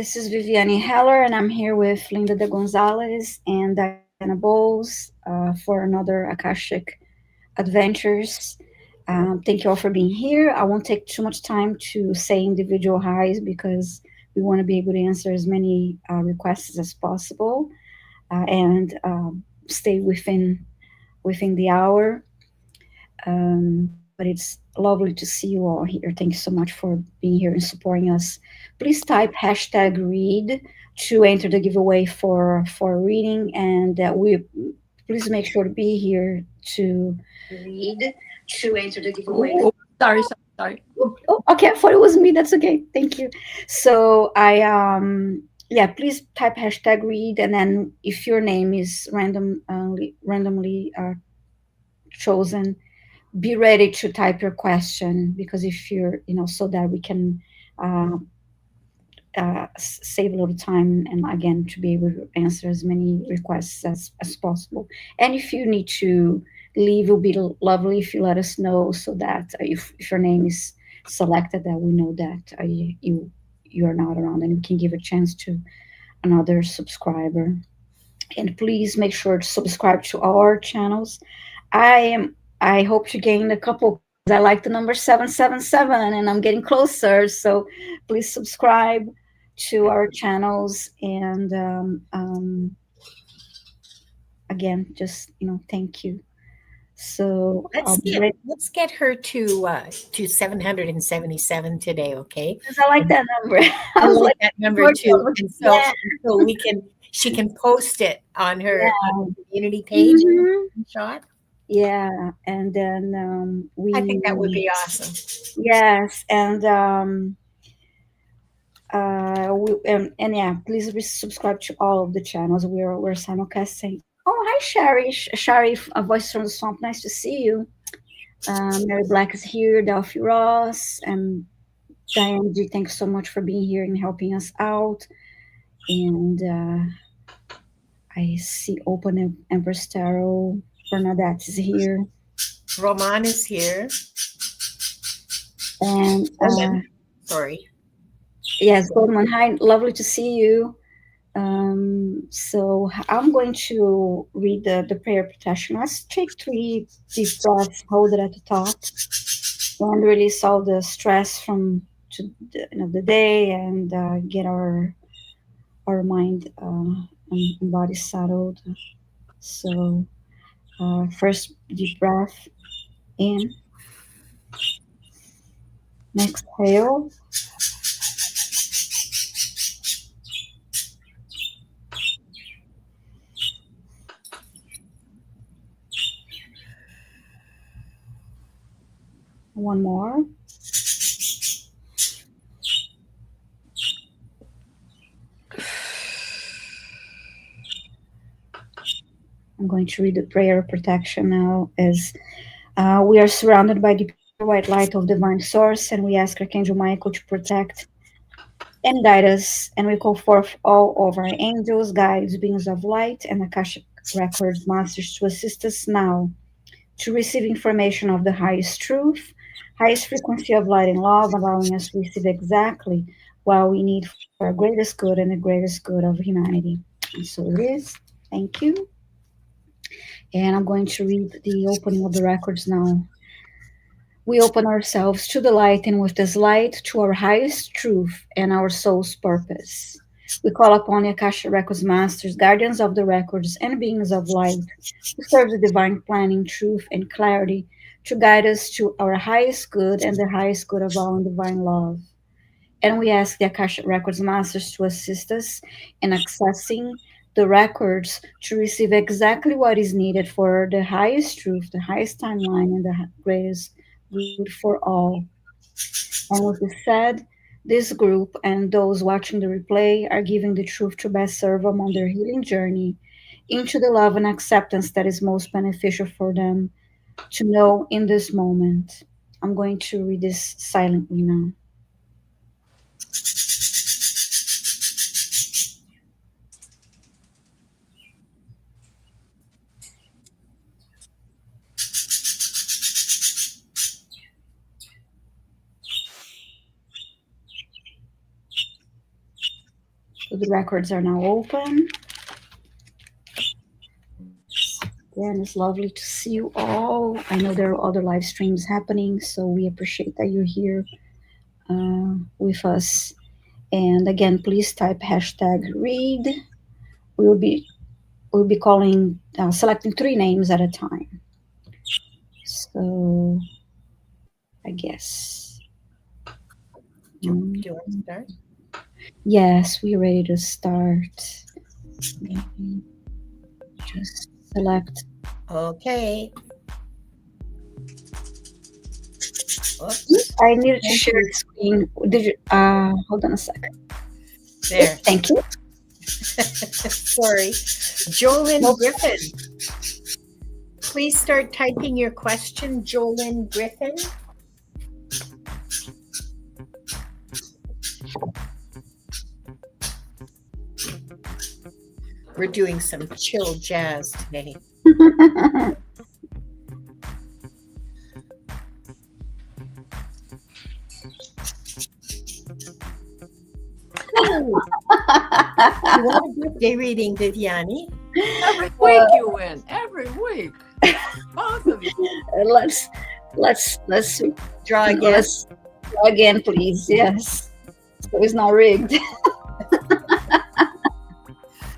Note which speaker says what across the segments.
Speaker 1: This is Viviane Heller, and I'm here with Linda de Gonzalez and Diana Bowles for another Akashic Adventures. Thank you all for being here. I won't take too much time to say individual highs because we want to be able to answer as many requests as possible and stay within the hour. But it's lovely to see you all here. Thank you so much for being here and supporting us. Please type hashtag read to enter the giveaway for reading, and we please make sure to be here to read to enter the giveaway.
Speaker 2: Oh, sorry.
Speaker 1: Oh, okay, I thought it was me. That's okay. Thank you. So yeah, please type hashtag read, and then if your name is randomly chosen, be ready to type your question, because if you're, so that we can uh, save a little time, and again, to be able to answer as many requests as possible. And if you need to leave, it will be lovely if you let us know, so that if your name is selected, that we know that you are not around, and we can give a chance to another subscriber. And please make sure to subscribe to our channels. I hope to gain a couple, because I like the number 777 and I'm getting closer. So please subscribe to our channels, and again, just thank you. So
Speaker 2: Let's get
Speaker 1: ready,
Speaker 2: let's get her to 777 today, okay?
Speaker 1: because I like that number. I
Speaker 2: I
Speaker 1: was
Speaker 2: like
Speaker 1: like,
Speaker 2: that number
Speaker 1: more
Speaker 2: too.
Speaker 1: number.
Speaker 2: And
Speaker 1: Yeah,
Speaker 2: so she can post it on her
Speaker 1: yeah.
Speaker 2: community page
Speaker 1: Mhm.
Speaker 2: shot.
Speaker 1: Yeah, and then
Speaker 2: I think that would
Speaker 1: we
Speaker 2: be awesome.
Speaker 1: yes, and yeah, please subscribe to all of the channels. We're simulcasting. Oh, hi, Sherry. Sherry, a voice from the swamp. Nice to see you. Mary Black is here. Delphi Ross and Diane G. Thanks so much for being here and helping us out. And I see Open Empress Tarot. Bernadette is here,
Speaker 2: Roman is here.
Speaker 1: and
Speaker 2: Roman, sorry.
Speaker 1: yes, Goldman. Hi, lovely to see you. So I'm going to read the prayer protection. Let's take 3 deep breaths, hold it at the top, and release all the stress from the day, and get our mind and body settled. So first deep breath in, exhale, one more. I'm going to read the prayer of protection now. As we are surrounded by the pure white light of divine source, and we ask Archangel Michael to protect and guide us, and we call forth all of our angels, guides, beings of light, and Akashic Records masters to assist us now to receive information of the highest truth, highest frequency of light and love, allowing us to receive exactly what we need for our greatest good and the greatest good of humanity. And so it is. Thank you. And I'm going to read the opening of the records now. We open ourselves to the light, and with this light, to our highest truth and our soul's purpose. We call upon the Akasha Records Masters, guardians of the records, and beings of light, who serve the divine planning, truth, and clarity, to guide us to our highest good and the highest good of all in divine love. And we ask the Akasha Records Masters to assist us in accessing the records to receive exactly what is needed for the highest truth, the highest timeline, and the greatest good for all. And with this said, this group and those watching the replay are giving the truth to best serve them on their healing journey into the love and acceptance that is most beneficial for them to know in this moment. I'm going to read this silently now. So the records are now open. Again, it's lovely to see you all. I know there are other live streams happening, so we appreciate that you're here with us. And again, please type hashtag read. We'll be we'll be calling selecting 3 names at a time. So I guess
Speaker 2: Do you want to start?
Speaker 1: yes, we're ready to start. Just select.
Speaker 2: Okay. Oops.
Speaker 1: I needed to
Speaker 2: Thank
Speaker 1: share
Speaker 2: you.
Speaker 1: the screen. Did you? Hold on a second.
Speaker 2: There.
Speaker 1: Thank you.
Speaker 2: Sorry. Jolyn
Speaker 1: Nope.
Speaker 2: Griffin. Please start typing your question, Jolyn Griffin. We're doing some chill jazz today. You want a birthday reading, Viviane?
Speaker 3: Every week you win. Every week. Both of you.
Speaker 1: let's
Speaker 2: Draw again.
Speaker 1: let's try again, please. Yes, so it's not rigged.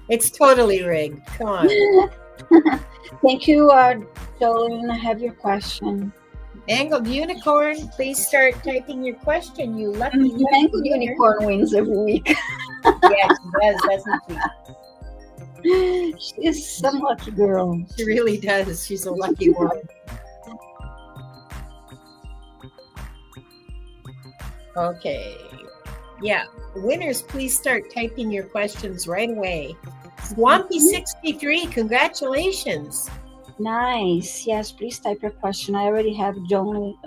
Speaker 2: It's totally rigged. Come on.
Speaker 1: Thank you, Jolene. I have your question.
Speaker 2: Mangled Unicorn, please start typing your question, you lucky
Speaker 1: Mangled
Speaker 2: winner.
Speaker 1: Unicorn wins every week.
Speaker 2: Yeah, she does, doesn't she?
Speaker 1: She's some lucky girl.
Speaker 2: She really does. She's a lucky one. Okay. Yeah. Winners, please start typing your questions right away. Swampy63, congratulations.
Speaker 1: Nice. Yes, please type your question. I already have Jolie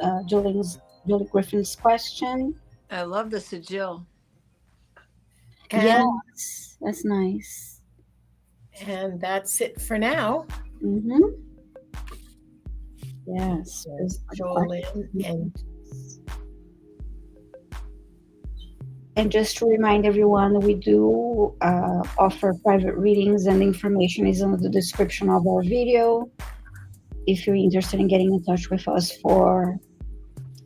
Speaker 1: Griffin's question.
Speaker 3: I love the sigil.
Speaker 2: And,
Speaker 1: Yes, that's nice.
Speaker 2: and that's it for now.
Speaker 1: Mm-hmm. Yes.
Speaker 2: There's Jolene
Speaker 1: And just to remind everyone, we do offer private readings, and the information is in the description of our video. If you're interested in getting in touch with us for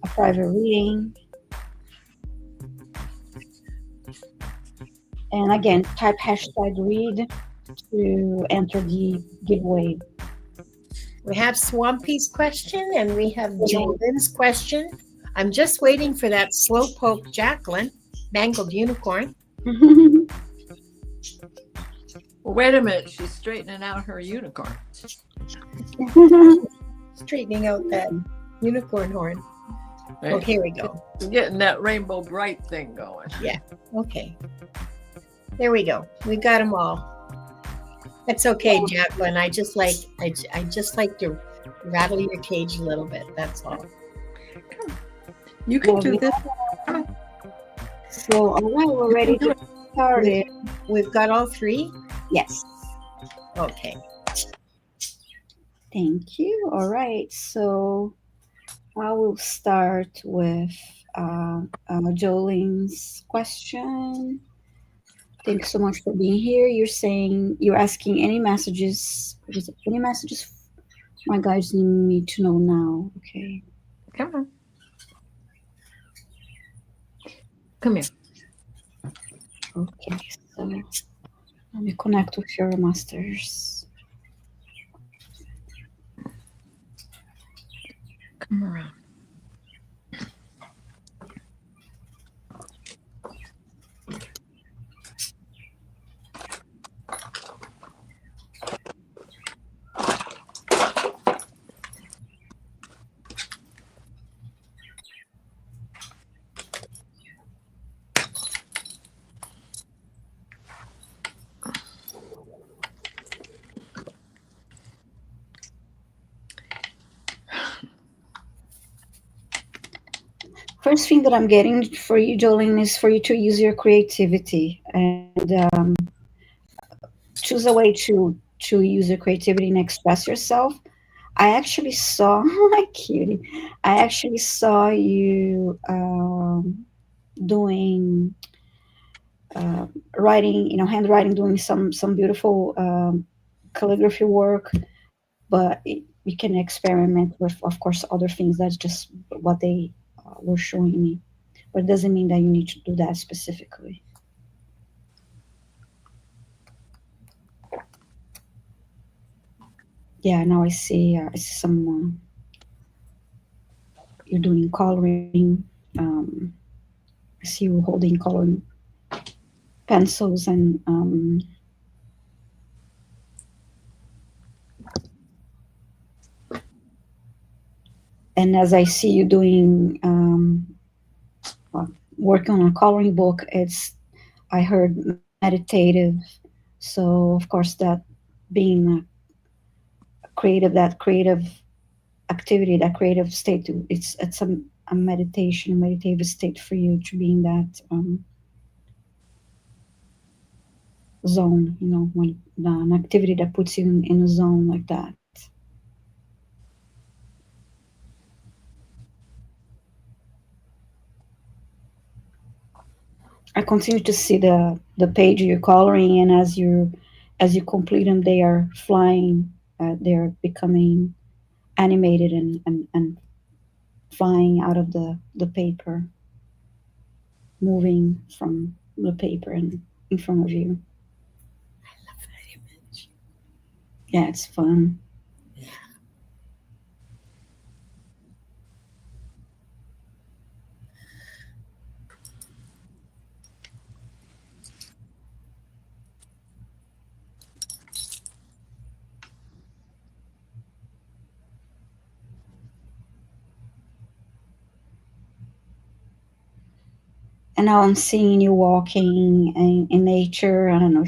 Speaker 1: a private reading. And again, type hashtag read to enter the giveaway.
Speaker 2: We have Swampy's question and we have Jolene's question. I'm just waiting for that slowpoke Jacqueline, Mangled Unicorn.
Speaker 3: Well, wait a minute. She's straightening out her unicorn.
Speaker 2: Straightening out that unicorn horn.
Speaker 3: Right?
Speaker 2: Oh, here we go.
Speaker 3: Getting that rainbow bright thing going.
Speaker 2: Yeah. Okay. There we go. We got them all. That's okay, Jacqueline. I just like to rattle your cage a little bit. That's all.
Speaker 3: You can do this.
Speaker 1: So, all right, we're ready to start it.
Speaker 2: We've got all three?
Speaker 1: Yes.
Speaker 2: Okay.
Speaker 1: Thank you. All right. So I will start with Jolene's question. Thanks so much for being here. You're asking any messages. Is it any messages my guys need to know now? Okay.
Speaker 3: Come on. Come here.
Speaker 1: Okay. So let me connect with your masters.
Speaker 3: Come around.
Speaker 1: First thing that I'm getting for you, Jolene, is for you to use your creativity and choose a way to use your creativity and express yourself. I actually saw, my cutie, I actually saw you doing writing, handwriting, doing some beautiful calligraphy work, but you can experiment with, of course, other things. That's just what they were showing me, but it doesn't mean that you need to do that specifically. Yeah, now I see some you're doing coloring. um, I see you holding coloring pencils, and as I see you doing well, working on a coloring book, it's I heard meditative. So of course that being creative, that creative activity, that creative state, it's a meditation, meditative state for you to be in that zone. When an activity that puts you in a zone like that. I continue to see the page you're coloring, and as you complete them, they are flying. They're becoming animated and flying out of the paper, moving from the paper and in front of you.
Speaker 2: I love that image.
Speaker 1: Yeah, it's fun.
Speaker 2: Yeah.
Speaker 1: And now I'm seeing you walking in nature. I don't know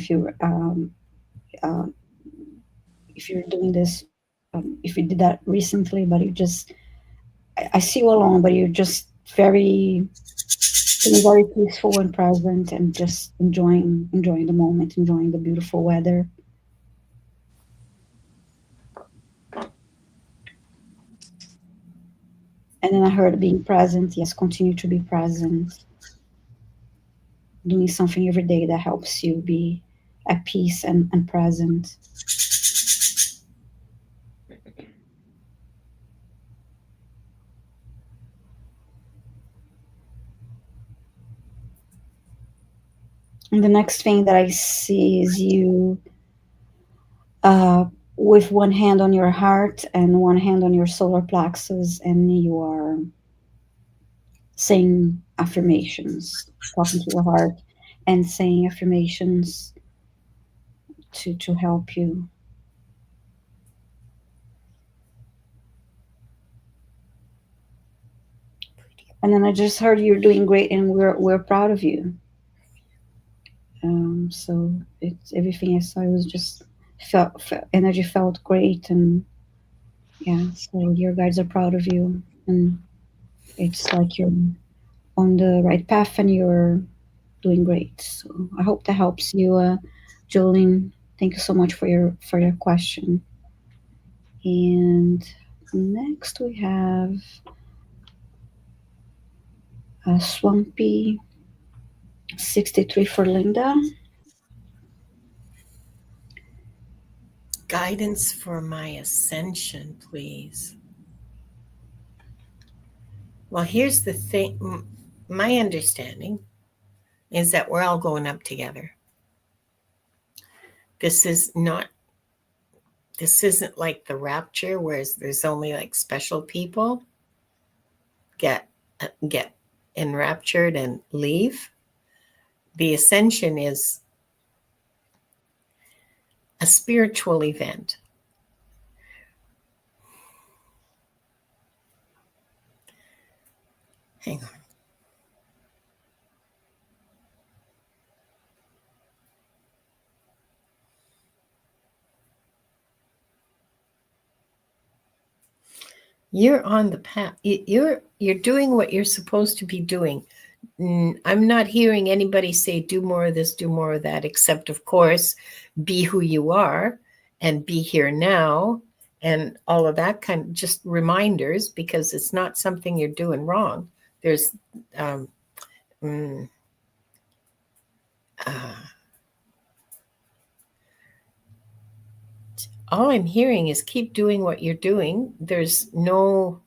Speaker 1: uh, if you're doing this, if you did that recently, but I see you alone, but you're just feeling very peaceful and present, and just enjoying the moment, enjoying the beautiful weather. And then I heard being present. Yes, continue to be present, doing something every day that helps you be at peace and present. And the next thing that I see is you uh, with one hand on your heart and one hand on your solar plexus, and you are saying affirmations, talking to your heart and saying affirmations to help you. And then I just heard you're doing great, and we're proud of you. So it's everything I saw. It was just energy felt great, and yeah. So your guides are proud of you, and it's like you're on the right path, and you're doing great. So I hope that helps you, Jolene. Thank you so much for your question. And next we have Swampy 63 for Linda.
Speaker 2: Guidance for my ascension, please. Well, here's the thing. My understanding is that we're all going up together. This isn't like the rapture where there's only like special people get enraptured and leave. The ascension is a spiritual event. Hang on. You're on the path. You're doing what you're supposed to be doing. I'm not hearing anybody say do more of this, do more of that, except of course, be who you are and be here now and all of that kind of just reminders, because it's not something you're doing wrong. There's All I'm hearing is keep doing what you're doing. There's no,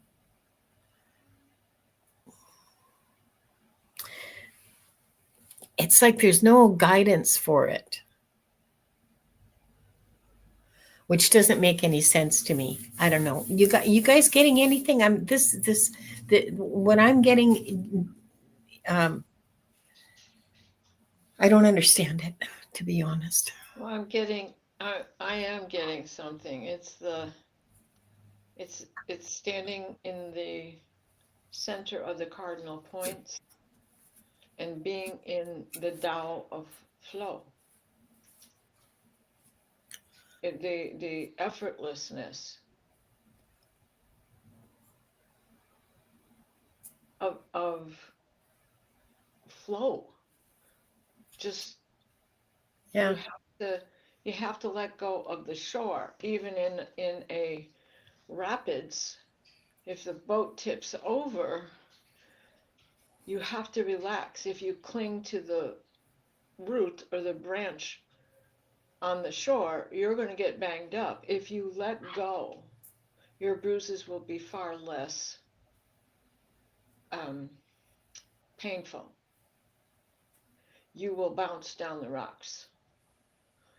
Speaker 2: it's like there's no guidance for it, which doesn't make any sense to me. I don't know. You guys getting anything? What I'm getting, I don't understand it, to be honest.
Speaker 3: Well, I am getting something. It's standing in the center of the cardinal points and being in the Tao of flow. The effortlessness of flow. Just
Speaker 2: Yeah.
Speaker 3: you have to let go of the shore, even in a rapids. If the boat tips over, you have to relax. If you cling to the root or the branch on the shore, you're going to get banged up. If you let go, your bruises will be far less painful. You will bounce down the rocks.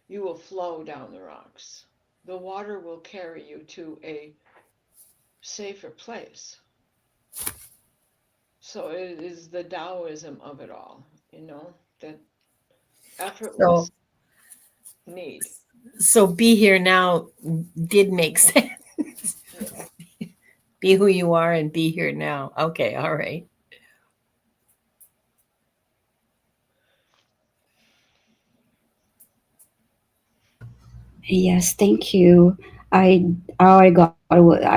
Speaker 3: You will flow down the rocks. The water will carry you to a safer place. So it is the Taoism of it all, that effortless need.
Speaker 2: So be here now did make sense. Be who you are and be here now. Okay, all right.
Speaker 1: Yes, thank you. I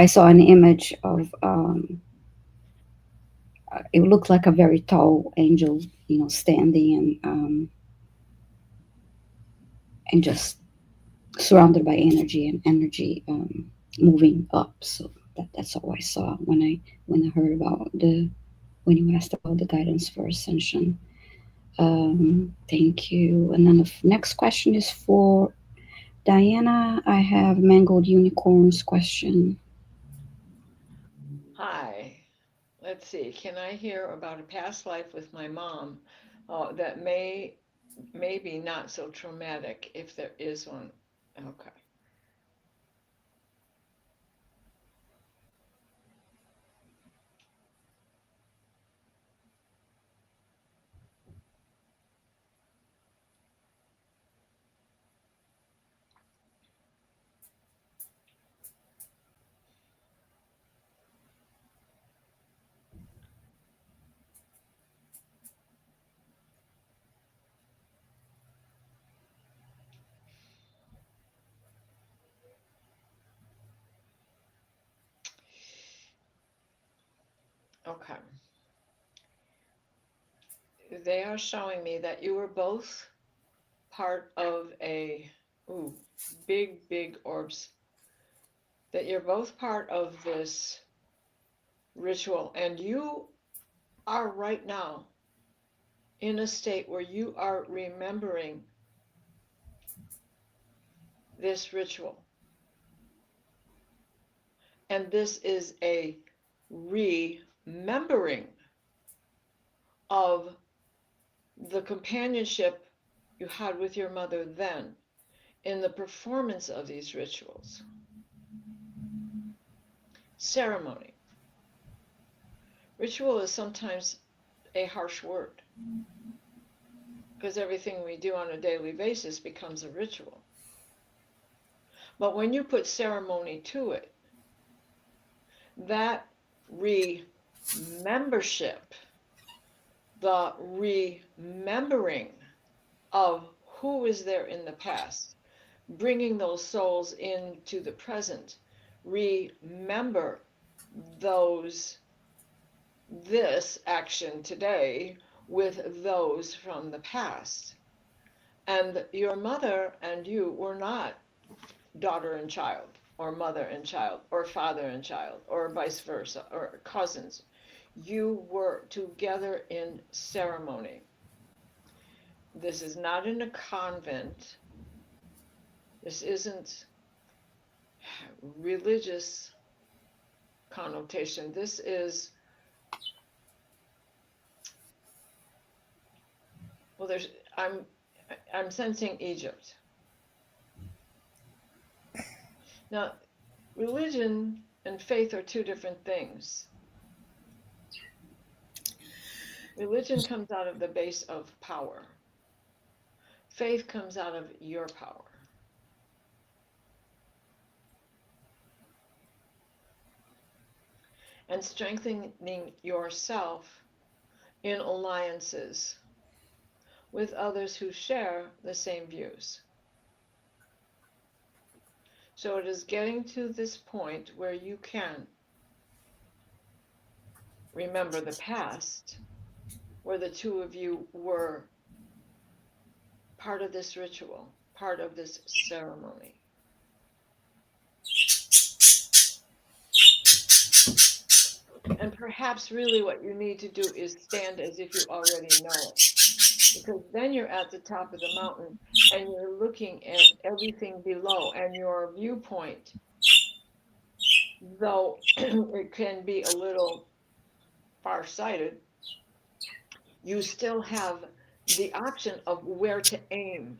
Speaker 1: saw an image of it looked like a very tall angel, standing and just surrounded by energy and energy moving up. So that's all I saw when I heard about when you asked about the guidance for ascension. Thank you. And then the next question is for Diana. I have Mangled Unicorns question.
Speaker 3: Hi. Let's see. Can I hear about a past life with my mom that maybe not so traumatic if there is one? Okay. Okay. They are showing me that you were both part of big orbs, that you're both part of this ritual, and you are right now in a state where you are remembering this ritual. And this is a remembering of the companionship you had with your mother then in the performance of these rituals. Ceremony. Ritual is sometimes a harsh word because everything we do on a daily basis becomes a ritual. But when you put ceremony to it, that remembership, the remembering of who was there in the past, bringing those souls into the present, remember this action today with those from the past. And your mother and you were not daughter and child, or mother and child, or father and child, or vice versa, or cousins. You were together in ceremony. This is not in a convent. This isn't religious connotation. This is, well, I'm sensing Egypt. Now, religion and faith are two different things. Religion comes out of the base of power. Faith comes out of your power. And strengthening yourself in alliances with others who share the same views. So it is getting to this point where you can remember the past, where the two of you were part of this ritual, part of this ceremony. And perhaps really what you need to do is stand as if you already know it. Because then you're at the top of the mountain and you're looking at everything below, and your viewpoint, though it can be a little farsighted, you still have the option of where to aim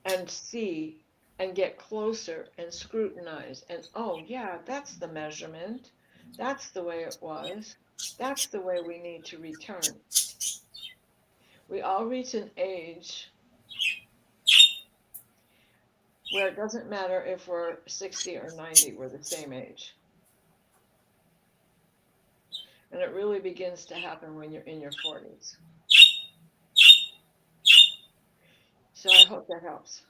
Speaker 3: and see and get closer and scrutinize. And oh yeah, that's the measurement. That's the way it was. That's the way we need to return. We all reach an age where it doesn't matter if we're 60 or 90, we're the same age. And it really begins to happen when you're in your 40s. So I hope that helps.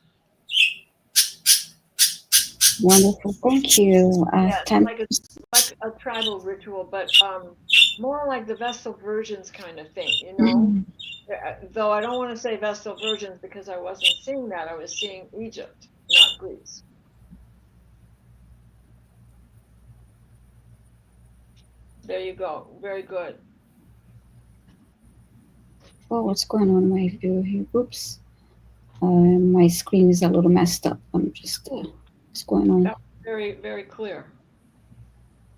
Speaker 1: Wonderful. Thank you.
Speaker 3: Yeah, like a tribal ritual, but more like the Vestal Virgins kind of thing, you know? Though I don't want to say Vestal Virgins because I wasn't seeing that. I was seeing Egypt, not Greece. There you go. Very good.
Speaker 1: Oh, what's going on in my view here? Oops. My screen is a little messed up. I'm just, what's going on?
Speaker 3: That was very, very clear.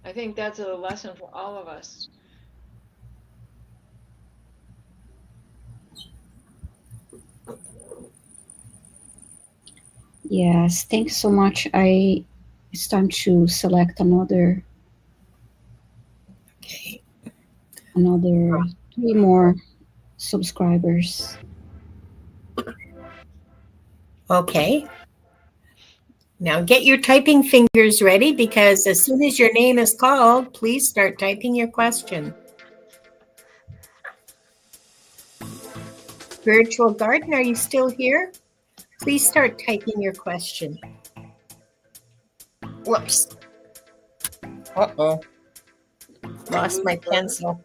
Speaker 3: I think that's a lesson for all of us.
Speaker 1: Yes, thanks so much. It's time to select another
Speaker 2: Okay.
Speaker 1: another 3 more subscribers.
Speaker 2: Okay. Now get your typing fingers ready, because as soon as your name is called, please start typing your question. Spiritual Garden, are you still here? Please start typing your question. Whoops. Uh-oh. Lost my pencil.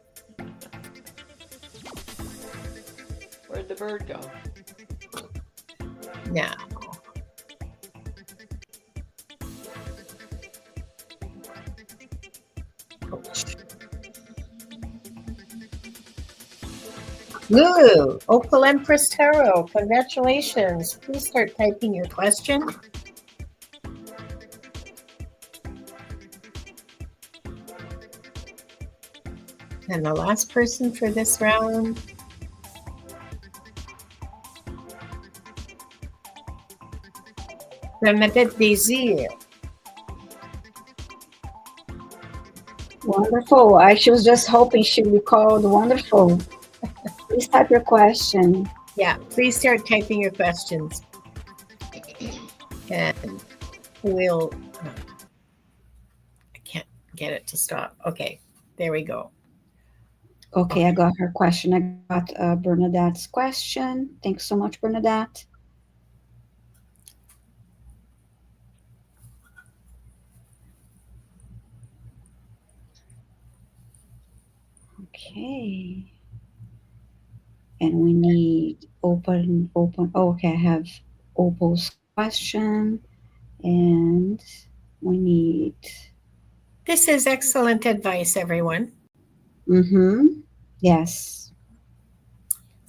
Speaker 3: Where'd the bird go?
Speaker 2: Now. Ooh, Opal Empress Tarot, congratulations. Please start typing your question. And the last person for this round. Bernadette Desir.
Speaker 1: Wonderful. I was just hoping she would be called. Wonderful. Please type your question.
Speaker 2: Yeah, please start typing your questions. And we'll, I can't get it to stop. Okay, there we go.
Speaker 1: Okay, I got her question. I got Bernadette's question. Thanks so much, Bernadette. Okay. And we need open. Oh, okay, I have Opal's question. And we need...
Speaker 2: This is excellent advice, everyone.
Speaker 1: Yes.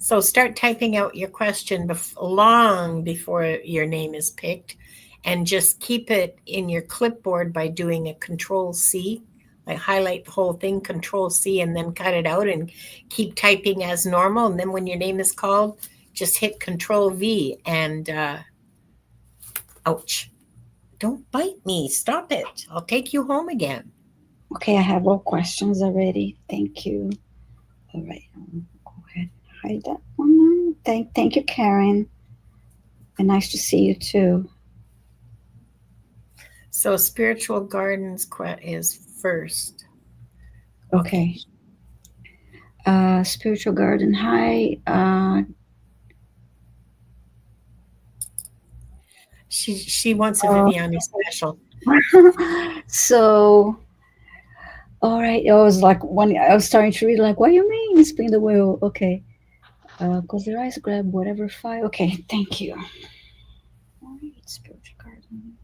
Speaker 2: So start typing out your question long before your name is picked, and just keep it in your clipboard by doing a Control C. Like highlight the whole thing, Control C, and then cut it out and keep typing as normal. And then when your name is called, just hit Control V and ouch. Don't bite me. Stop it. I'll take you home again.
Speaker 1: Okay, I have all questions already. Thank you. All right, I'll go ahead and hide that one. Thank you, Karen. And nice to see you too.
Speaker 2: So spiritual gardens is first. Okay.
Speaker 1: Okay. Spiritual Garden. Hi.
Speaker 2: She wants a
Speaker 1: Uh,
Speaker 2: Viviane special.
Speaker 1: so, all right. I was like, when I was starting to read, like, what do you mean? Spin the wheel. Okay. Close your eyes, grab whatever file. Okay, thank you. All right, Spiritual Garden.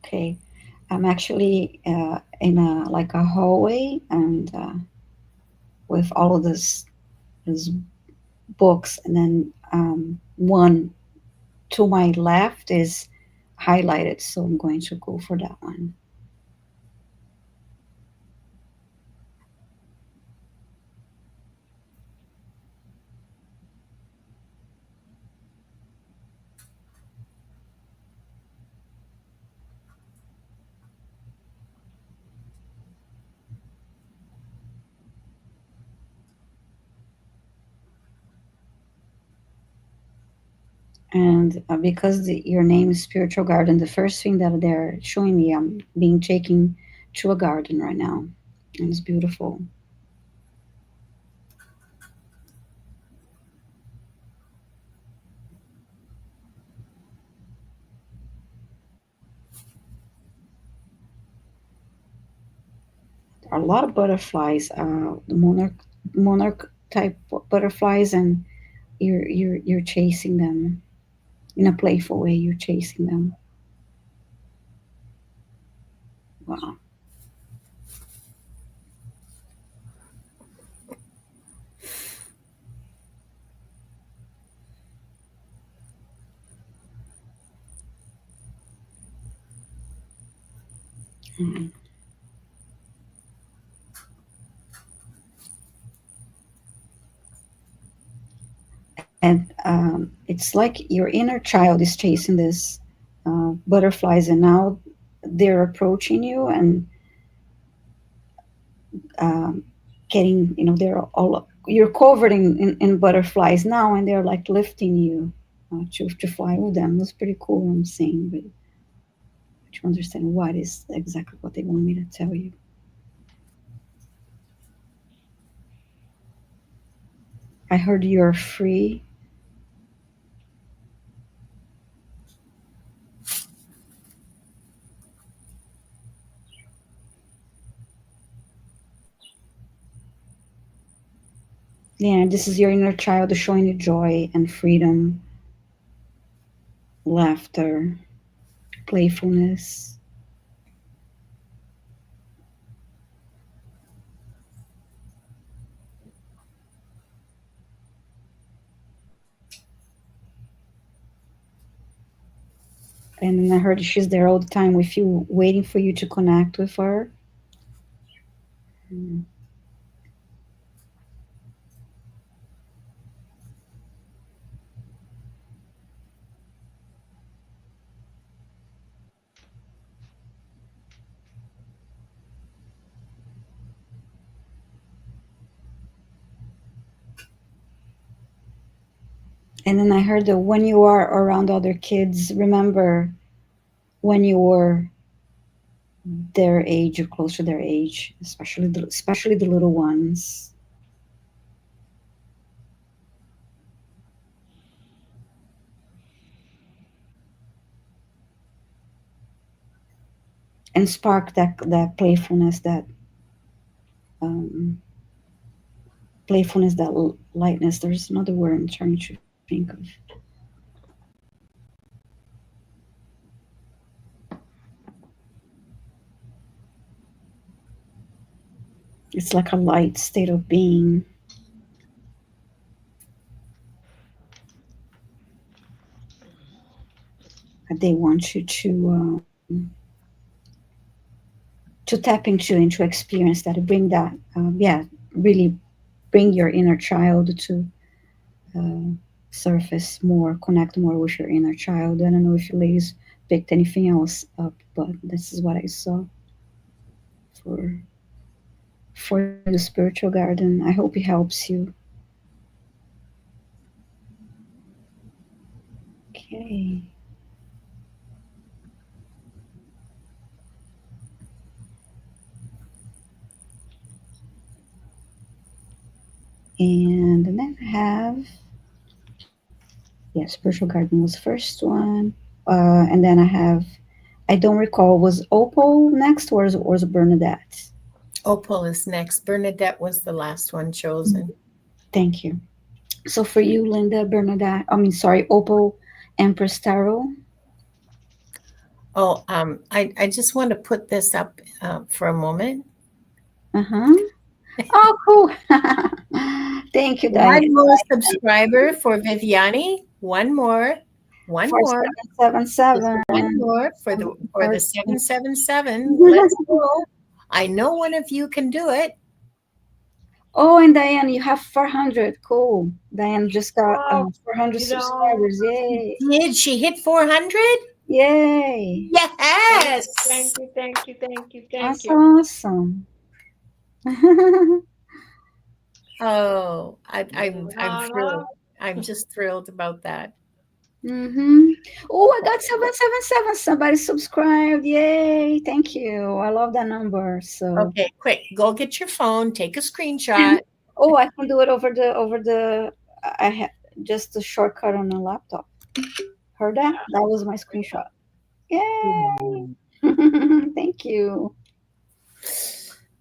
Speaker 1: Okay. I'm actually in a like a hallway and with all of this books, and then one to my left is highlighted, so I'm going to go for that one. And because your name is Spiritual Garden, the first thing that they're showing me, I'm being taken to a garden right now, and it's beautiful. There are a lot of butterflies, the monarch type butterflies, and you're chasing them in a playful way. You're chasing them. Wow. Mm. And it's like your inner child is chasing this butterflies, and now they're approaching you and um, getting, they're all, you're covered in butterflies now, and they're like lifting you to fly with them. That's pretty cool. I'm saying, but to understand what is exactly what they want me to tell you. I heard you're free. Yeah, this is your inner child showing you joy and freedom, laughter, playfulness. And I heard she's there all the time with you, waiting for you to connect with her. Mm. And then I heard that when you are around other kids, remember when you were their age or close to their age, especially the little ones. and spark that playfulness, um, that lightness. There's another word I'm trying to think of. It's like a light state of being that they want you to tap into and to experience that, to bring that, yeah, really bring your inner child to uh, surface more, connect more with your inner child. I don't know if you ladies picked anything else up, but this is what I saw for you in the spiritual garden. I hope it helps you. Okay. And then I have, yeah, spiritual garden was first one. And then I have, I don't recall, was Opal next or was it Bernadette?
Speaker 2: Opal is next. Bernadette was the last one chosen.
Speaker 1: Thank you. So for you, Linda, Bernadette, I mean, sorry, Opal, Empress Tarot.
Speaker 2: Oh, I just want to put this up for a moment.
Speaker 1: Uh-huh. Oh, cool. Thank you, Diane.
Speaker 2: One more subscriber for Viviane. One more. One more.
Speaker 1: 4777.
Speaker 2: One more for the 777. Let's go. I know one of you can do it.
Speaker 1: Oh, and Diane, you have 400. Cool. Diane just got
Speaker 3: Wow.
Speaker 1: 400
Speaker 3: You know,
Speaker 1: subscribers. Yay.
Speaker 2: Did she hit 400?
Speaker 1: Yay.
Speaker 2: Yes.
Speaker 3: thank you, thank you, thank you, thank
Speaker 1: That's
Speaker 3: you.
Speaker 1: awesome.
Speaker 2: Oh, I'm
Speaker 3: Viviana.
Speaker 2: thrilled. I'm just thrilled about that.
Speaker 1: Oh, I got 777. Somebody subscribed. Yay. Thank you. I love that number. So
Speaker 2: Okay, quick, go get your phone, take a screenshot.
Speaker 1: oh, I can do it over the I have just a shortcut on the laptop. Heard that? That was my screenshot. Yay. Thank you.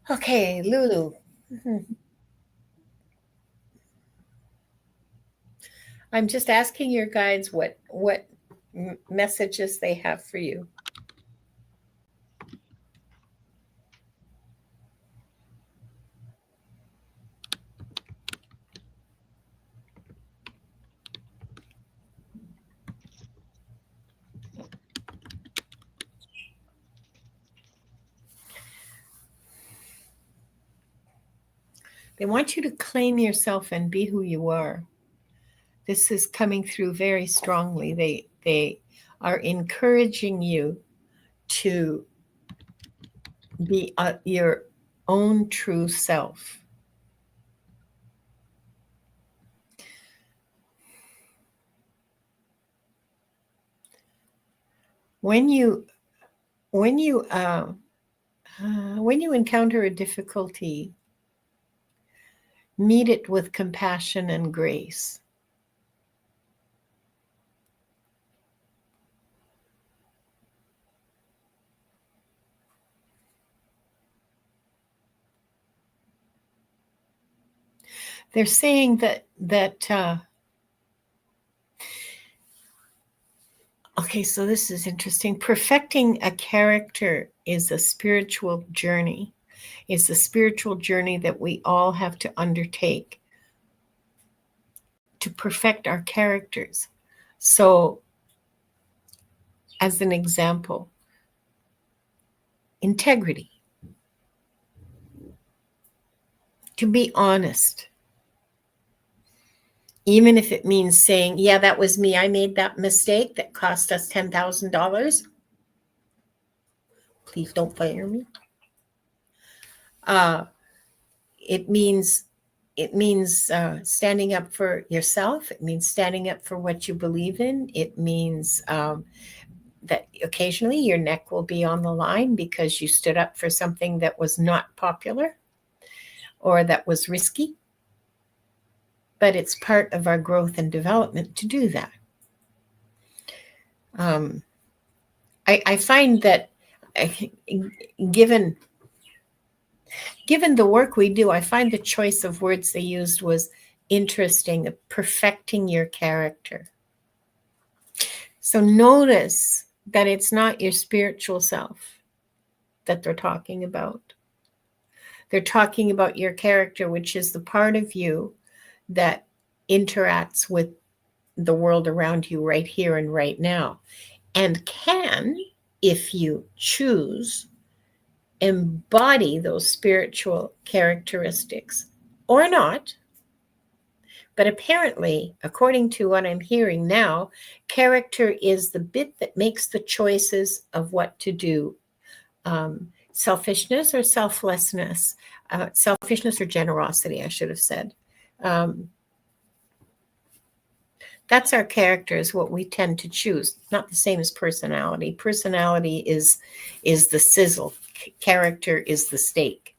Speaker 2: Okay, Lulu. I'm just asking your guides what messages they have for you. They want you to claim yourself and be who you are. This is coming through very strongly. They are encouraging you to be your own true self. When you encounter a difficulty, meet it with compassion and grace. They're saying that okay, so this is interesting. Perfecting a character is a spiritual journey. It's a spiritual journey that we all have to undertake to perfect our characters. So, as an example, integrity, to be honest, even if it means saying, yeah, that was me. I made that mistake that cost us $10,000. Please don't fire me. It means standing up for yourself. It means standing up for what you believe in. It means that occasionally your neck will be on the line because you stood up for something that was not popular or that was risky. But it's part of our growth and development to do that. I find that given the work we do, I find the choice of words they used was interesting, perfecting your character. So notice that it's not your spiritual self that they're talking about. They're talking about your character, which is the part of you that interacts with the world around you right here and right now, and can, if you choose, embody those spiritual characteristics or not. But apparently, according to what I'm hearing now, character is the bit that makes the choices of what to do. Selfishness or selflessness, selfishness or generosity, I should have said. That's our character, is what we tend to choose. Not the same as personality. Personality is the sizzle. Character is the steak.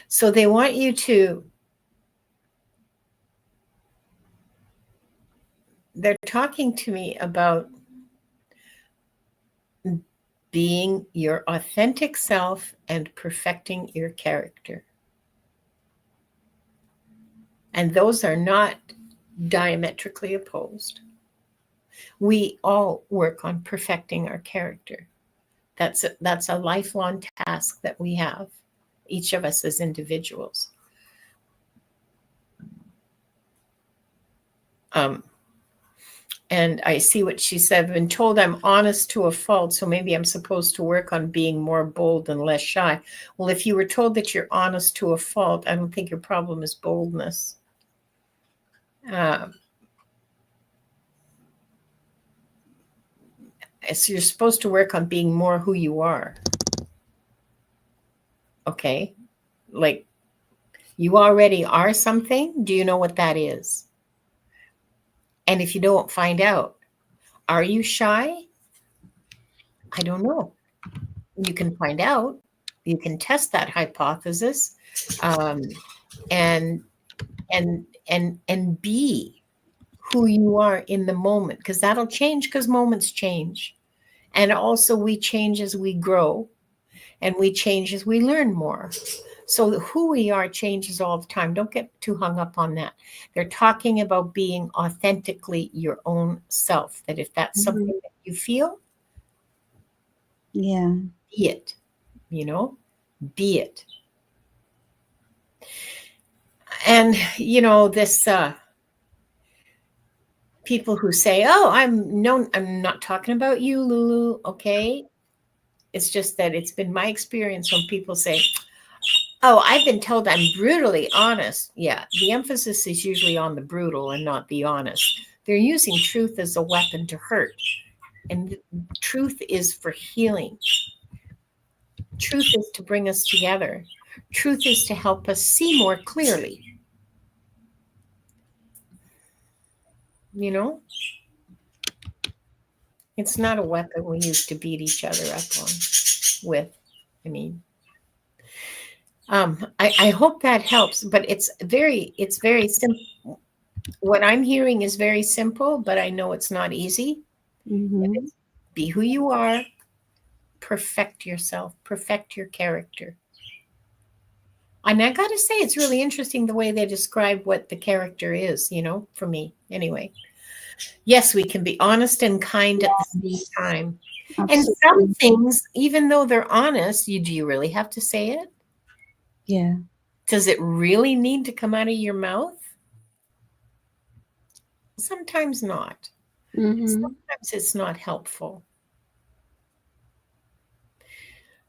Speaker 2: So they want you to, they're talking to me about being your authentic self and perfecting your character. And those are not diametrically opposed. We all work on perfecting our character. That's a lifelong task that we have, each of us as individuals. And I see what she said. I've been told I'm honest to a fault, so maybe I'm supposed to work on being more bold and less shy. Well, if you were told that you're honest to a fault, I don't think your problem is boldness. So you're supposed to work on being more who you are. Okay? Like, you already are something. Do you know what that is? And if you don't, find out. Are you shy? I don't know. You can find out. You can test that hypothesis, and be who you are in the moment, because that'll change, because moments change. And also we change as we grow, and we change as we learn more. So who we are changes all the time. Don't get too hung up on that. They're talking about being authentically your own self, that if that's something that you feel,
Speaker 1: Yeah.
Speaker 2: be it, be it. And, this people who say, oh, I'm not talking about you, Lulu. Okay. It's just that it's been my experience when people say, oh, I've been told I'm brutally honest. Yeah. The emphasis is usually on the brutal and not the honest. They're using truth as a weapon to hurt. And truth is for healing. Truth is to bring us together. Truth is to help us see more clearly. It's not a weapon we use to beat each other up with. I hope that helps, but it's very simple. What I'm hearing is very simple, but I know it's not easy.
Speaker 1: Mm-hmm.
Speaker 2: Be who you are, perfect yourself, perfect your character. And I got to say, it's really interesting the way they describe what the character is, for me anyway. Yes, we can be honest and kind at the same time. Absolutely. And some things, even though they're honest, do you really have to say it?
Speaker 1: Yeah.
Speaker 2: Does it really need to come out of your mouth? Sometimes not.
Speaker 1: Mm-hmm.
Speaker 2: Sometimes it's not helpful.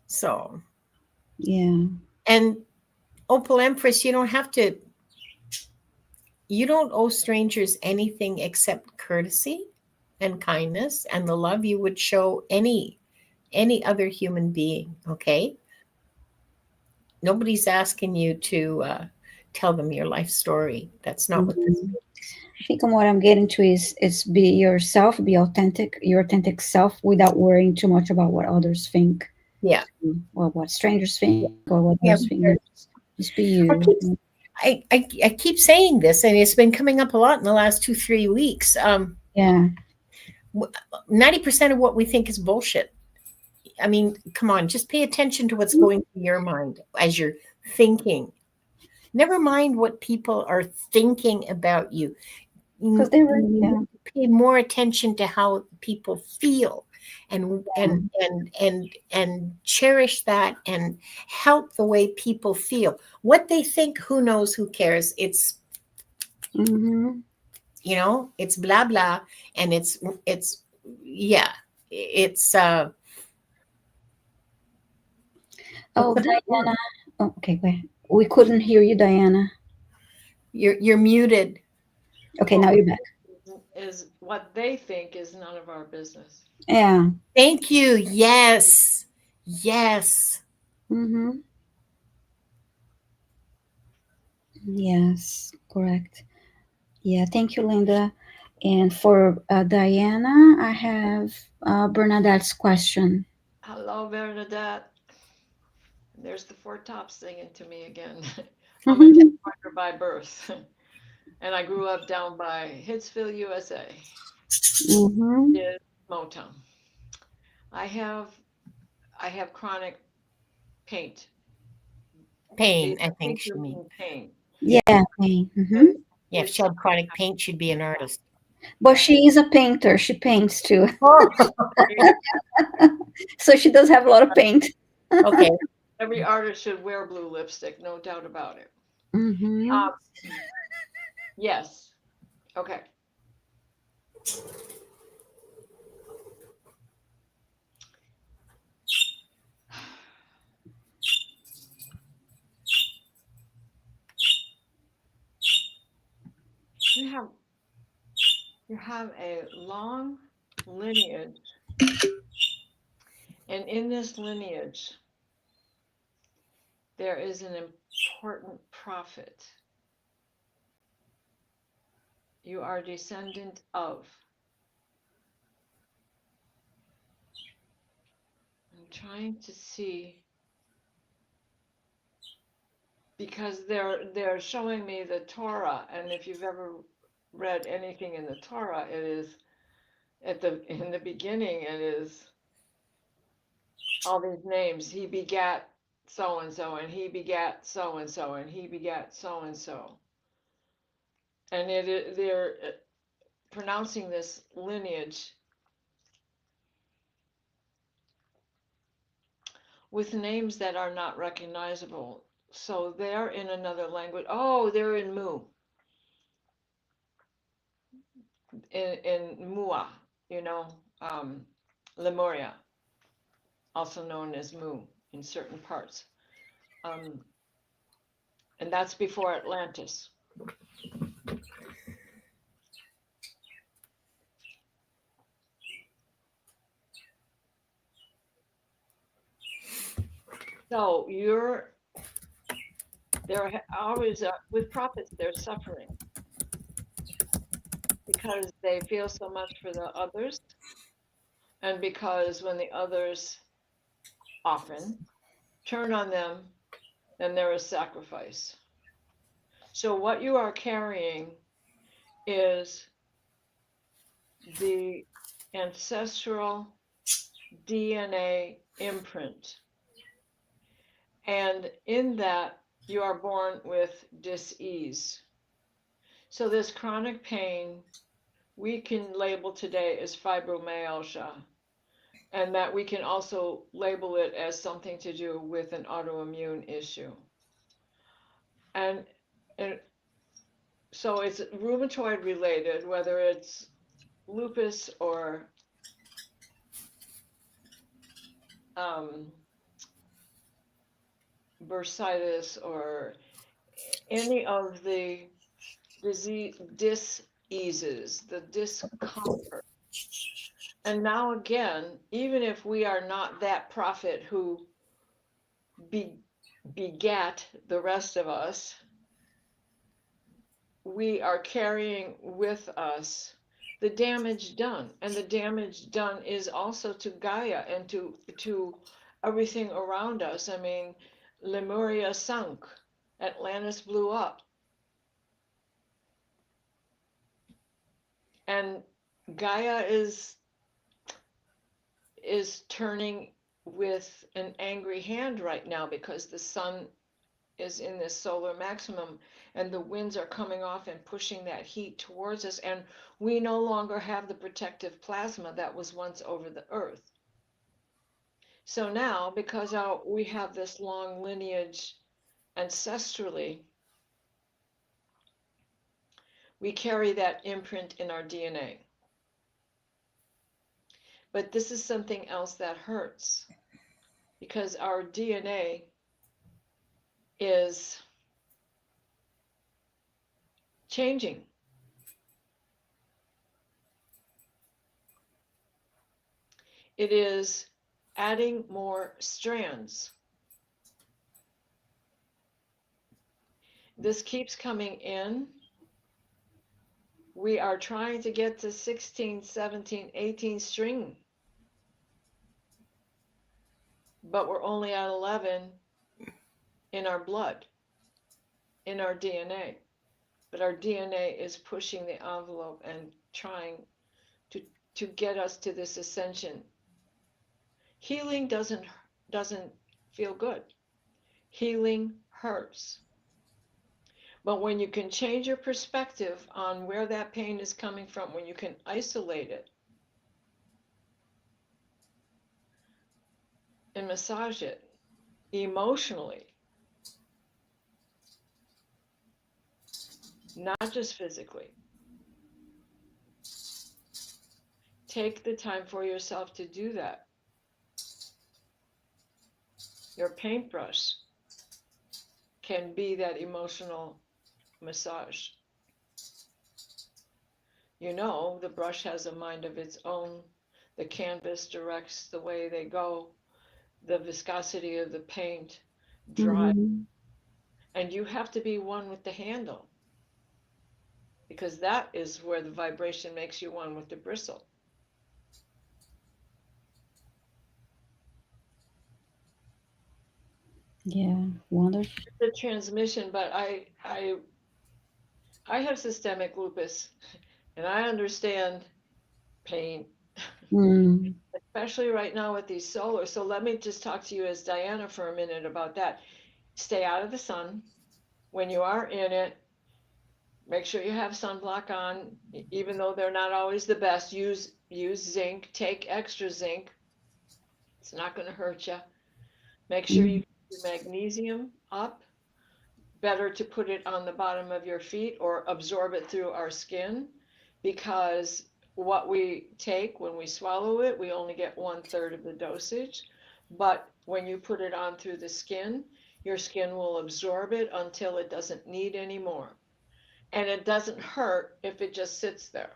Speaker 2: So.
Speaker 1: Yeah.
Speaker 2: And Opal Empress, you don't owe strangers anything except courtesy and kindness and the love you would show any other human being, okay? Nobody's asking you to tell them your life story. That's not what this means.
Speaker 1: I think what I'm getting to is be yourself, be authentic, your authentic self, without worrying too much about what others think.
Speaker 2: Yeah.
Speaker 1: Or what strangers think, or what others think. Just be you.
Speaker 2: I keep saying this, and it's been coming up a lot in the last 2-3 weeks.
Speaker 1: Yeah.
Speaker 2: 90% of what we think is bullshit. I mean, come on, just pay attention to what's going through your mind as you're thinking. Never mind what people are thinking about you.
Speaker 1: Because they were,
Speaker 2: You
Speaker 1: yeah.
Speaker 2: need to pay more attention to how people feel, and cherish that, and help the way people feel. What they think, who knows, who cares? It's,
Speaker 1: Mm-hmm.
Speaker 2: it's blah blah, and it's yeah, it's
Speaker 1: Oh, Diana. Oh, okay, wait. We couldn't hear you, Diana.
Speaker 2: you're muted.
Speaker 1: Okay, now
Speaker 3: Well,
Speaker 1: you're back.
Speaker 3: is what they think is none of our business.
Speaker 1: Yeah.
Speaker 2: Thank you. Yes. Yes.
Speaker 1: Mm-hmm. Yes, correct. Yeah, thank you, Linda. And for Diana, I have Bernadette's question.
Speaker 3: Hello, Bernadette. There's the Four Tops singing to me again. I'm a tech
Speaker 1: Mm-hmm.
Speaker 3: worker by birth, and I grew up down by Hitsville, USA. Is Motown. I have I have chronic paint.
Speaker 2: Pain,
Speaker 3: Pain,
Speaker 2: I think she
Speaker 3: painter
Speaker 2: means.
Speaker 3: mean pain.
Speaker 1: Yeah, okay. Mm-hmm.
Speaker 3: And
Speaker 2: Yeah, if
Speaker 3: it's
Speaker 2: she had
Speaker 3: something
Speaker 2: chronic pain, she'd be an artist.
Speaker 1: But she is a painter. She paints too.
Speaker 2: Oh,
Speaker 1: So she does have a lot of paint.
Speaker 2: okay.
Speaker 3: every artist should wear blue lipstick, no doubt about it.
Speaker 1: Mm-hmm.
Speaker 3: Um, yes. Okay. You have you have a long lineage, and in this lineage, there is an important prophet you are descendant of. I'm trying to see because they're showing me the Torah, and if you've ever read anything in the Torah, it is in the beginning it is all these names. He begat so and so, and he begat so and so, and he begat so and so, and they're pronouncing this lineage with names that are not recognizable. So they're in another language. Oh, they're in Mu, in Mua, you know, Lemuria, also known as Mu in certain parts. Um, and that's before Atlantis. So there always, with prophets, they're suffering because they feel so much for the others, and because when the others often turn on them, then there is sacrifice. So what you are carrying is the ancestral DNA imprint. And in that, you are born with dis-ease. So this chronic pain, we can label today as fibromyalgia, and that we can also label it as something to do with an autoimmune issue. And, and so it's rheumatoid related, whether it's lupus or um, bursitis or any of the disease diseases, the discomfort. And now again, even if we are not that prophet who begat the rest of us, we are carrying with us the damage done. And the damage done is also to Gaia and to everything around us. I mean, Lemuria sunk, Atlantis blew up. And Gaia is is turning with an angry hand right now because the sun is in this solar maximum and the winds are coming off and pushing that heat towards us, and we no longer have the protective plasma that was once over the earth. So now, because we have this long lineage ancestrally, we carry that imprint in our DNA. But this is something else that hurts because our DNA is changing. It is adding more strands. This keeps coming in. We are trying to get to 16, 17, 18 string, but we're only at 11 in our blood, in our DNA. But our DNA is pushing the envelope and trying to get us to this ascension. Healing doesn't feel good. Healing hurts. But when you can change your perspective on where that pain is coming from, when you can isolate it and massage it emotionally, not just physically, take the time for yourself to do that. Your paintbrush can be that emotional massage. You know, the brush has a mind of its own. The canvas directs the way they go. The viscosity of the paint drives.
Speaker 1: Mm-hmm.
Speaker 3: And you have to be one with the handle, because that is where the vibration makes you one with the bristle.
Speaker 1: Yeah, wonderful.
Speaker 3: The transmission, but I have systemic lupus, and I understand pain,
Speaker 1: Mm.
Speaker 3: especially right now with these solar. So let me just talk to you as Diana for a minute about that. Stay out of the sun. When you are in it, make sure you have sunblock on, even though they're not always the best. Use zinc. Take extra zinc. It's not going to hurt you. Make sure you
Speaker 1: Mm.
Speaker 3: keep your magnesium up. Better to put it on the bottom of your feet or absorb it through our skin, because what we take when we swallow it, we only get 1/3 of the dosage. But when you put it on through the skin, your skin will absorb it until it doesn't need any more. And it doesn't hurt if it just sits there,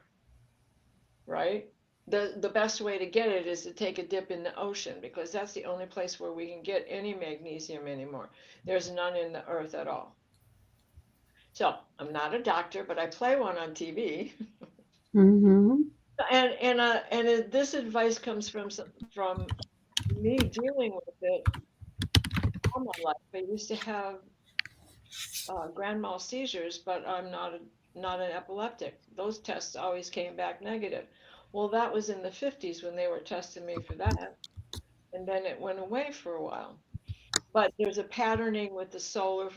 Speaker 3: right? The best way to get it is to take a dip in the ocean, because that's the only place where we can get any magnesium anymore. There's none in the earth at all. So I'm not a doctor, but I play one on TV.
Speaker 1: Mm-hmm.
Speaker 3: And this advice comes from me dealing with it all my life. I used to have grand mal seizures, but I'm not an epileptic. Those tests always came back negative. Well, that was in the 50s when they were testing me for that, and then it went away for a while. But there's a patterning with the solar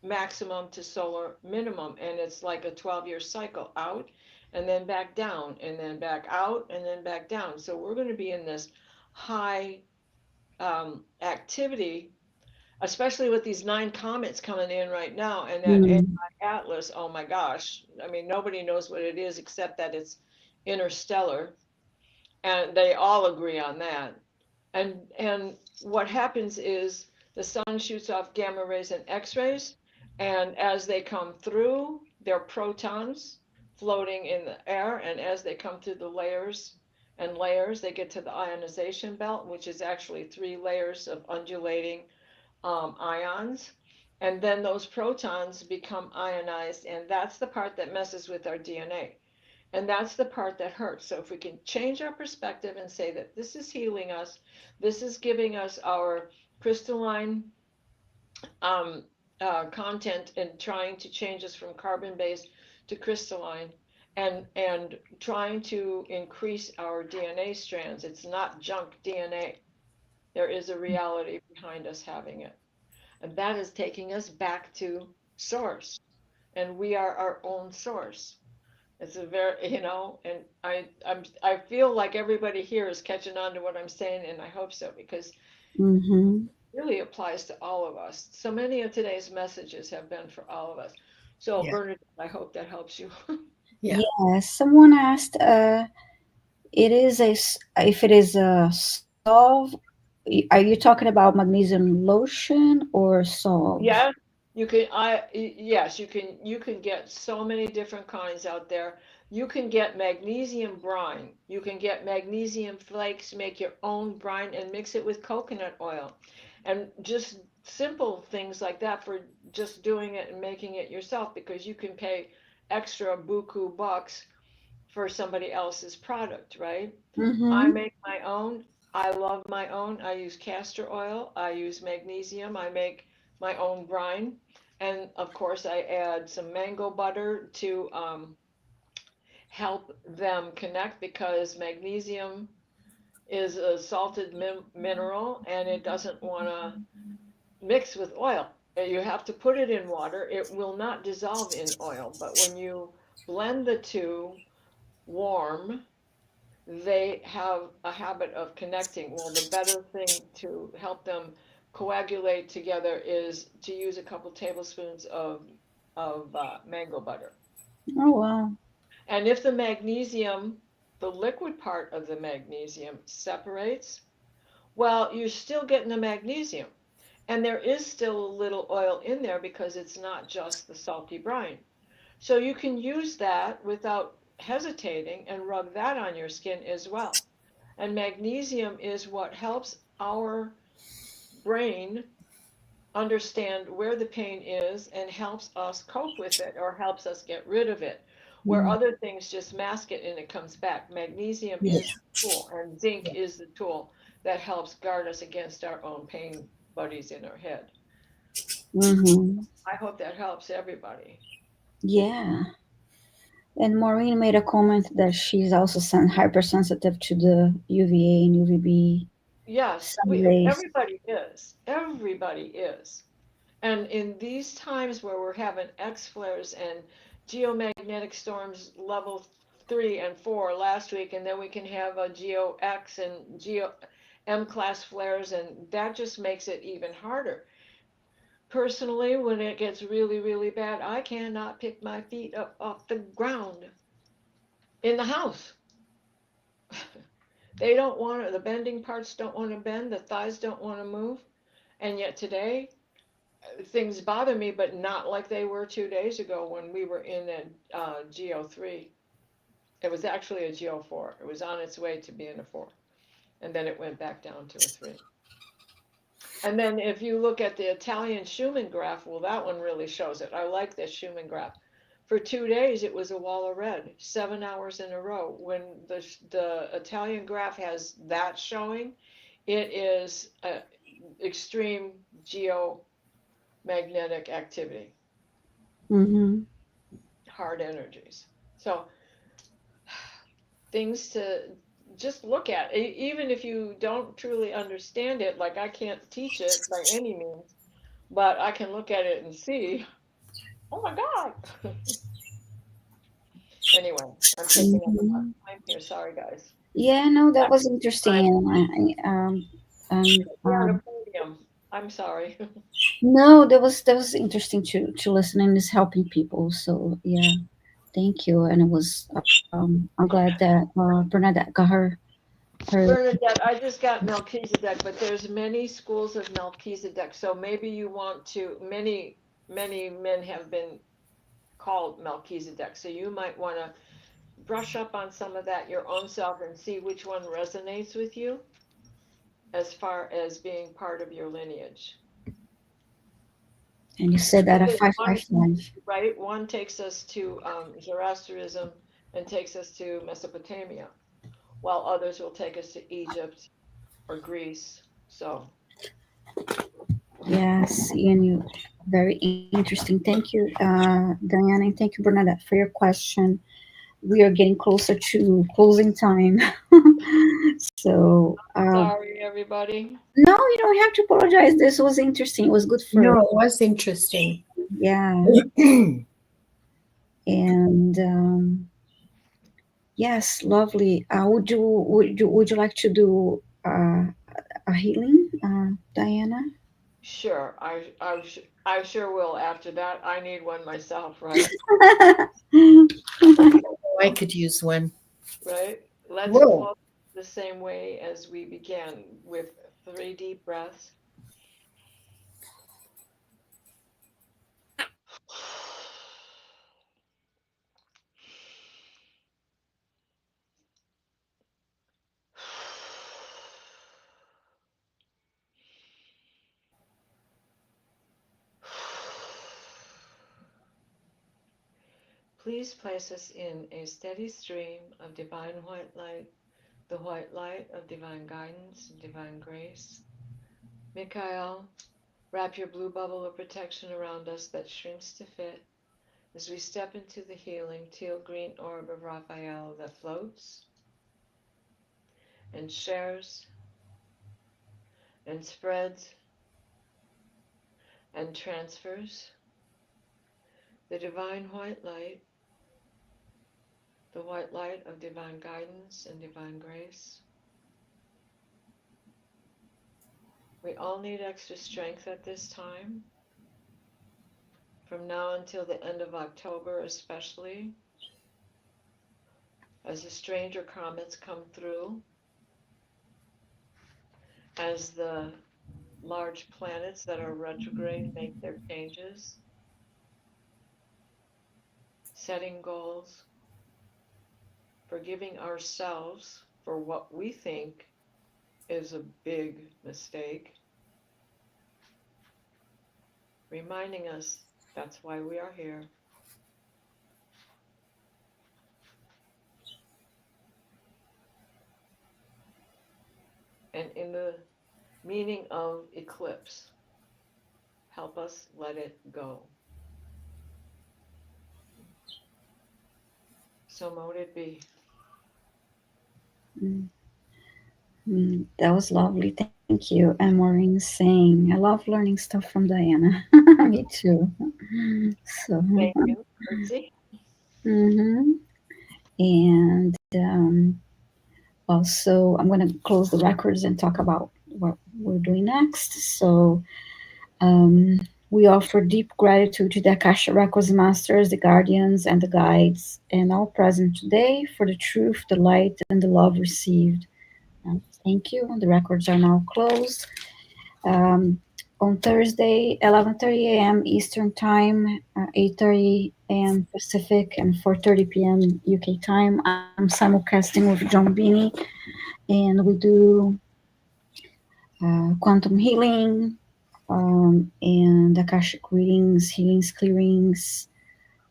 Speaker 3: maximum to solar minimum, and it's like a 12-year cycle, out and then back down and then back out and then back down. So we're going to be in this high activity, especially with these 9 comets coming in right now, and that
Speaker 1: Mm.
Speaker 3: atlas. Oh my gosh, I mean, nobody knows what it is except that it's interstellar, and they all agree on that. And what happens is the sun shoots off gamma rays and x-rays, and as they come through, they're protons floating in the air, and as they come through the layers and layers, they get to the ionization belt, which is actually 3 layers of undulating ions. And then those protons become ionized, and that's the part that messes with our DNA. And that's the part that hurts. So if we can change our perspective and say that this is healing us, this is giving us our crystalline content and trying to change us from carbon based to crystalline, and trying to increase our DNA strands. It's not junk DNA. There is a reality behind us having it. And that is taking us back to source. And we are our own source. It's a very, and I feel like everybody here is catching on to what I'm saying, and I hope so, because
Speaker 1: Mm-hmm.
Speaker 3: it really applies to all of us. So many of today's messages have been for all of us. So
Speaker 2: Yeah.
Speaker 3: Bernadette, I hope that helps you.
Speaker 2: Yeah.
Speaker 1: Yes, someone asked, if it is a solve, are you talking about magnesium lotion or solve?
Speaker 3: Yes, yes, you can get so many different kinds out there. You can get magnesium brine. You can get magnesium flakes, make your own brine and mix it with coconut oil. And just simple things like that for just doing it and making it yourself, because you can pay extra buku bucks for somebody else's product, right? I
Speaker 1: Mm-hmm.
Speaker 3: make my own. I love my own. I use castor oil. I use magnesium. I make my own brine. And of course, I add some mango butter to help them connect, because magnesium is a salted mineral and it doesn't want to mix with oil. You have to put it in water. It will not dissolve in oil. But when you blend the two warm, they have a habit of connecting. Well, the better thing to help them coagulate together is to use a couple tablespoons of mango butter.
Speaker 1: Oh, wow.
Speaker 3: And if the magnesium, the liquid part of the magnesium separates, well, you're still getting the magnesium. And there is still a little oil in there because it's not just the salty brine. So you can use that without hesitating and rub that on your skin as well. And magnesium is what helps our brain understand where the pain is and helps us cope with it or helps us get rid of it. Where
Speaker 1: Mm,
Speaker 3: other things just mask it and it comes back. Magnesium
Speaker 1: yeah.
Speaker 3: is the tool, and zinc
Speaker 2: Yeah.
Speaker 3: is the tool that helps guard us against our own pain buddies in our head.
Speaker 1: Mm-hmm.
Speaker 3: I hope that helps everybody.
Speaker 1: Yeah. And Maureen made a comment that she's also hypersensitive to the UVA and UVB
Speaker 3: Yes,
Speaker 1: sun rays.
Speaker 3: everybody is. Everybody is. And in these times where we're having X flares and geomagnetic storms level 3 and 4 last week, and then we can have a geo X and geo M class flares, and that just makes it even harder. Personally, when it gets really, really bad, I cannot pick my feet up off the ground in the house. They don't want to, the bending parts don't want to bend, the thighs don't want to move. And yet today, things bother me, but not like they were 2 days ago when we were in a GO3. It was actually a GO4. It was on its way to being a 4. And then it went back down to a 3. And then if you look at the Italian Schumann graph, well, that one really shows it. I like this Schumann graph. For 2 days, it was a wall of red, 7 hours in a row. When the Italian graph has that showing, it is extreme geomagnetic activity,
Speaker 1: Mm-hmm.
Speaker 3: hard energies. So things to just look at, even if you don't truly understand it. Like I can't teach it by any means, but I can look at it and see, oh my God. Anyway, I'm taking up a lot
Speaker 1: Mm-hmm.
Speaker 3: of time here. Sorry, guys.
Speaker 1: Yeah, no, that
Speaker 3: Back
Speaker 1: was
Speaker 3: to time.
Speaker 1: interesting. And
Speaker 3: We're on a podium. I'm sorry.
Speaker 1: no, that was interesting to listen and is helping people. So yeah, thank you. And it was I'm glad that Bernadette got her.
Speaker 3: Bernadette, I just got Melchizedek, but there's many schools of Melchizedek. So maybe you want to, many men have been called Melchizedek. So you might want to brush up on some of that your own self and see which one resonates with you as far as being part of your lineage.
Speaker 1: And you said that at
Speaker 3: Because
Speaker 1: five
Speaker 3: one,
Speaker 1: five five.
Speaker 3: right, one takes us to Zoroastrianism and takes us to Mesopotamia, while others will take us to Egypt or Greece. So,
Speaker 1: Yes, and you very interesting. Thank you, Diana, and thank you, Bernadette, for your question. we are getting closer to closing time. So,
Speaker 3: Sorry, everybody.
Speaker 1: no, you don't have to apologize. This was interesting. It was good for,
Speaker 2: No, it was interesting.
Speaker 1: yeah. And yes, lovely. Would you like to do a healing, Diana?
Speaker 3: Sure, I sure will. After that, I need one myself, right?
Speaker 2: I could use one.
Speaker 3: Right? Let's
Speaker 2: Whoa.
Speaker 3: close the same way as we began with 3 deep breaths. Please place us in a steady stream of divine white light, the white light of divine guidance and divine grace. Mikhail, wrap your blue bubble of protection around us that shrinks to fit as we step into the healing teal green orb of Raphael that floats and shares and spreads and transfers the divine white light, the white light of divine guidance and divine grace. We all need extra strength at this time, from now until the end of October especially, as the stranger comets come through, as the large planets that are retrograde make their changes, setting goals, forgiving ourselves for what we think is a big mistake, reminding us that's why we are here. And in the meaning of eclipse, help us let it go. So mote it be.
Speaker 1: That was lovely. Thank you. And Maureen saying, I love learning stuff from Diana. Me too. So,
Speaker 3: Thank you, Betsy.
Speaker 1: mhm. And also, I'm going to close the records and talk about what we're doing next. So, we offer deep gratitude to the Akasha Records Masters, the Guardians, and the Guides, and all present today for the truth, the light, and the love received. Thank you. The records are now closed. On Thursday, 11:30 a.m. Eastern Time, 8:30 a.m. Pacific, and 4:30 p.m. UK time, I'm simulcasting with John Beanie, and we do quantum healing, and Akashic readings, healings, clearings,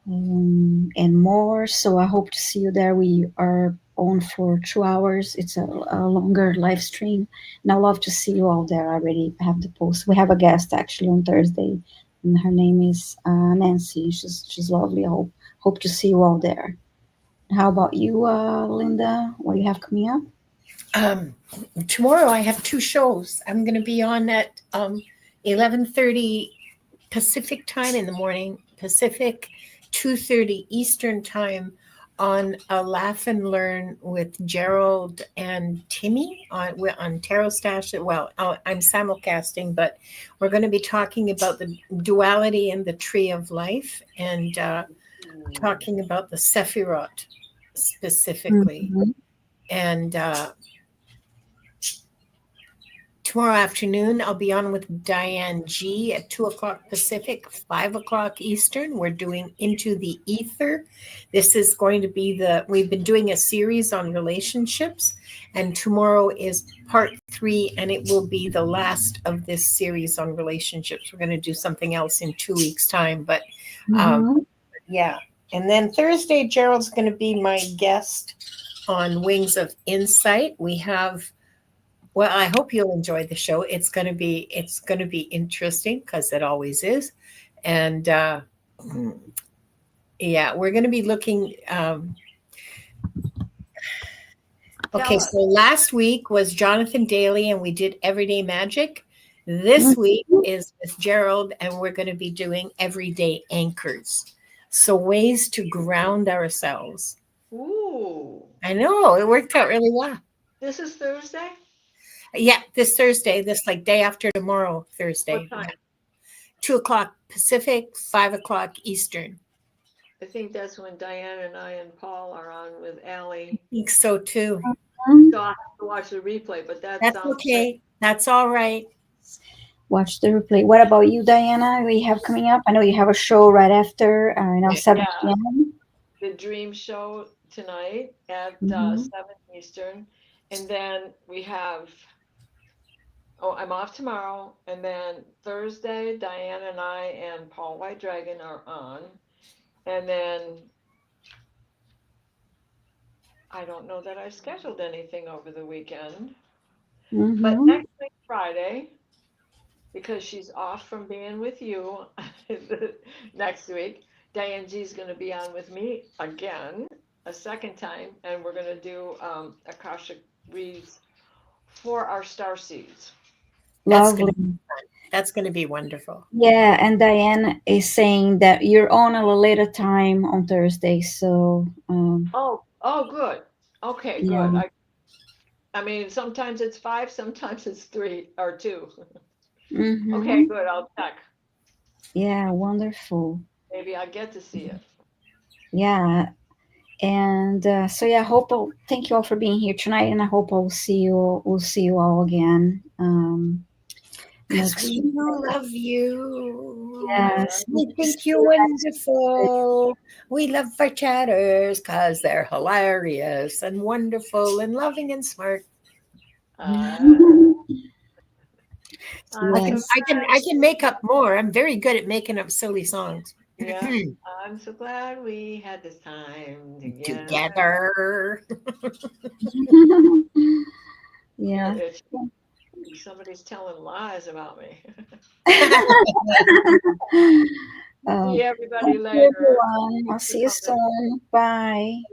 Speaker 1: and more. So I hope to see you there. We are on for 2 hours. It's a longer live stream, and I love to see you all there. I already have the post. We have a guest actually on Thursday, and her name is Nancy. She's lovely. I hope to see you all there. How about you, Linda? What do you have coming up?
Speaker 2: Tomorrow I have 2 shows. I'm going to be on at 11:30 Pacific time in the morning, Pacific, 2:30 Eastern time, on a Laugh and Learn with Gerald and Timmy on Tarot Stash. Well, I'm simulcasting, but we're going to be talking about the duality and the tree of life, and talking about the Sephirot specifically.
Speaker 1: Mhm.
Speaker 2: And tomorrow afternoon, I'll be on with Diane G at 2:00 Pacific, 5:00 Eastern. We're doing Into the Ether. This is going to be we've been doing a series on relationships, and tomorrow is part 3, and it will be the last of this series on relationships. We're going to do something else in 2 weeks' time, but yeah. And then Thursday, Gerald's going to be my guest on Wings of Insight. We have, well, I hope you'll enjoy the show. It's going to be interesting, because it always is. And yeah, we're going to be looking Okay,
Speaker 3: us.
Speaker 2: so last week was Jonathan Daly, and we did Everyday Magic. This week is with Gerald, and we're going to be doing Everyday Anchors. So ways to ground ourselves.
Speaker 3: Ooh.
Speaker 2: I know, it worked out really well.
Speaker 3: This is Thursday?
Speaker 2: Yeah, this Thursday, this like day after tomorrow, Thursday.
Speaker 3: What time?
Speaker 2: 2:00 Pacific, 5:00 Eastern.
Speaker 3: I think that's when Diane and I and Paul are on with Allie.
Speaker 2: I think so too.
Speaker 3: So I'll have to watch the replay, but that
Speaker 2: That's
Speaker 3: sounds
Speaker 2: okay. That's all right.
Speaker 1: Watch the replay. What about you, Diana? What you have coming up? I know you have a show right after, 7
Speaker 3: Yeah.
Speaker 1: p.m.
Speaker 3: the Dream Show tonight at
Speaker 1: Mhm.
Speaker 3: 7 Eastern. And then we have, I'm off tomorrow. And then Thursday, Diane and I and Paul White Dragon are on. And then I don't know that I've scheduled anything over the weekend. But
Speaker 1: Mhm.
Speaker 3: next week, Friday, because she's off from being with you next week, Diane G is going to be on with me again, a second time, and we're going to do Akashic reads for our star seeds.
Speaker 2: That's
Speaker 1: Lovely.
Speaker 2: That's going to be wonderful.
Speaker 1: Yeah, and Diane is saying that you're on a later time on Thursday, so
Speaker 3: Oh, good. Okay,
Speaker 1: yeah.
Speaker 3: good. I mean, sometimes it's 5, sometimes it's 3 or 2.
Speaker 1: Mhm.
Speaker 3: Okay, good. I'll check.
Speaker 1: Yeah, wonderful.
Speaker 3: Maybe I get to see it.
Speaker 1: Yeah, and so yeah, thank you all for being here tonight, and I hope we'll see you all again.
Speaker 2: Because
Speaker 1: Next
Speaker 2: we
Speaker 1: week.
Speaker 2: do love you.
Speaker 1: Yes.
Speaker 2: We think you're wonderful. We love our chatters because they're hilarious and wonderful and loving and smart.
Speaker 1: Yes.
Speaker 2: I can make up more. I'm very good at making up silly songs.
Speaker 3: Yeah, I'm so glad we had this time
Speaker 2: Together.
Speaker 1: Yeah.
Speaker 3: Somebody's telling lies about me.
Speaker 1: Oh,
Speaker 3: See everybody
Speaker 1: thank you,
Speaker 3: later.
Speaker 1: everyone. I'll see you soon. Bye.